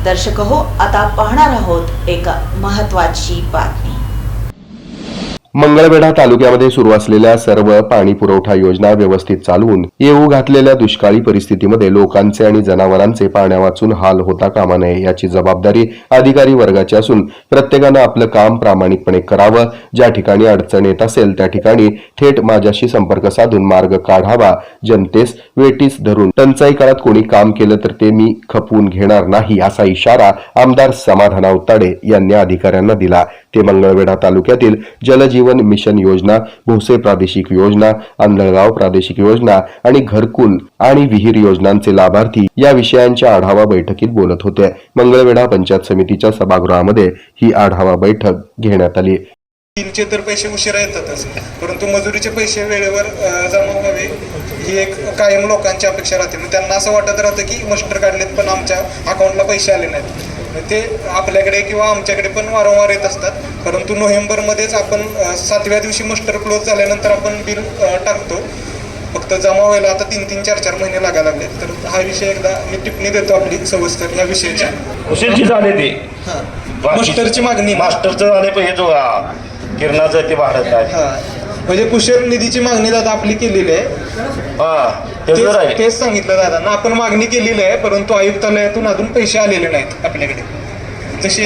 दर्शक हो, आता पाहणार आहोत एक महत्त्वाची बातमी। मंगळवेढा तालुक्यामध्ये सुरू असलेल्या सर्व पाणी पुरवठा योजना व्यवस्थित चालवून येऊ घातलेल्या दुष्काळी परिस्थितीमध्ये लोकांचे आणि जनावरांचे पाण्या वाचून हाल होता कामा नये याची जबाबदारी अधिकारी वर्गाची असून प्रत्येकानं आपलं काम प्रामाणिकपणे करावं। ज्या ठिकाणी अडचण येत असेल त्या ठिकाणी थेट माझ्याशी संपर्क साधून मार्ग काढावा। जनतेस वेटीस धरून टंचाई काळात कोणी काम केलं तर ते मी खपवून घेणार नाही असा इशारा आमदार समाधान अवताडे यांनी अधिकाऱ्यांना दिला। ते मंगळवेढा तालुक्यातील जलजीवन मिशन योजना, भोसे प्रादेशिक योजना, आंधळगाव प्रादेशिक योजना आणि घरकुल आणि विहीर योजनांचे लाभार्थी या विषयांच्या आढावा बैठकीत बोलत होते। मंगळवेढा पंचायत समितीच्या सभागृहामध्ये ही आढावा बैठक घेण्यात आली। बिलचे तर पैसे उशिरा येतातच, परंतु मजुरीचे पैसे वेळेवर जमा व्हावे ही एक कायम लोकांची अपेक्षा राहते। मग त्यांना असं वाटत राहतं की मस्टर काढलेत पण आमच्या अकाउंटला पैसे आले नाहीत। ते आपल्याकडे किंवा आमच्याकडे पण वारंवार येत असतात, परंतु नोव्हेंबरमध्येच आपण 7व्या दिवशी मस्टर क्लोज झाल्यानंतर आपण बिल टाकतो। फक्त जमा व्हायला आता 3-3, 4-4 महिने लागायला लागले। तर हा विषय एकदा मी टिप्पणी देतो आपली सविस्तर या विषयाची। उशीरची झाले ते मस्टरची मागणी, मास्टरचं झाले पण हे जो किरणाचं ते भारत आहे म्हणजे कुशल निधीची मागणी दादा आपली केलेली आहे। तेच सांगितलं दादा ना, आपण मागणी केलेली आहे, परंतु आयुक्तालयातून अजून पैसे आलेले नाहीत आपल्याकडे। तशी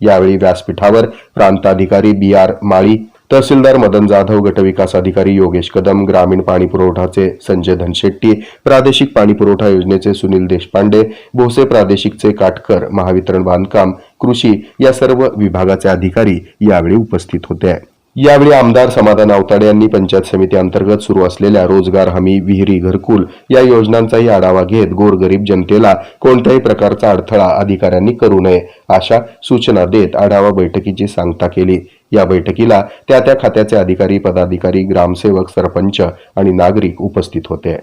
यावेळी व्यासपीठावर प्रांताधिकारी BR माळी, तहसीलदार मदन जाधव, गटविकास अधिकारी योगेश कदम, ग्रामीण पाणी पुरवठाचे संजय धनशेट्टी, प्रादेशिक पाणी पुरवठा योजनेचे सुनील देशपांडे, भोसे प्रादेशिकचे काटकर, महावितरण बांधकाम, कृषी या सर्व विभागाचे अधिकारी यावेळी उपस्थित होते। यावेळी आमदार समाधान अवताडे यांनी पंचायत समिती अंतर्गत सुरू असलेल्या रोजगार हमी, विहिरी, घरकुल या योजनांचाही आढावा घेत गोरगरीब जनतेला कोणत्याही प्रकारचा अडथळा अधिकाऱ्यांनी करू नये अशा सूचना देत आढावा बैठकीची सांगता केली। या बैठकीला त्या खात्याचे अधिकारी, पदाधिकारी, ग्रामसेवक, सरपंच आणि नागरिक उपस्थित होते।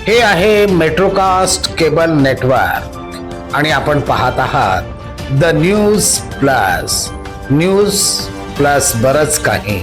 हे आहे मेट्रोकास्ट केबल नेटवर्क आणि आपण पाहत आहात द न्यूज प्लस बरच काही।